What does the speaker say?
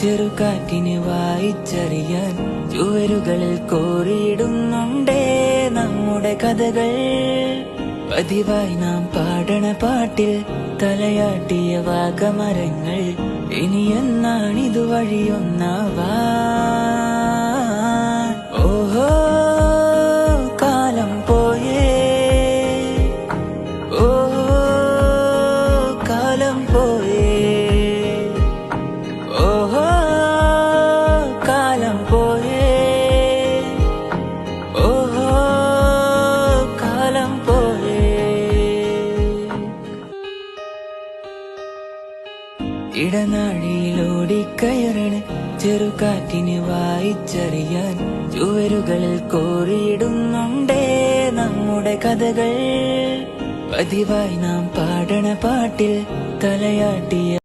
ചെറുകാറ്റിന് വായിച്ചറിയാൻ ചുവരുകളിൽ കോറിയിടുന്നുണ്ടേ നമ്മുടെ കഥകൾ. പതിവായി നാം പാടണ പാട്ടിൽ തലയാട്ടിയ വാഗമരങ്ങൾ ഇനി എന്നാണിതു വഴിയൊന്നാവാൻ. ഓഹോ കാലം പോയേ, ഓഹോ കാലം പോയേ, ഓഹോ കാലം പോയേ, ഓഹോ കാലം പോയേ. ഇടനാഴിയിലോടിക്കയറണ് ചെറുകാറ്റിന് വായിച്ചറിയാൻ ചുവരുകളിൽ കോറിയിടുന്നുണ്ടേ നമ്മുടെ കഥകൾ. പതിവായി നാം പാടണ പാട്ടിൽ തലയാട്ടിയ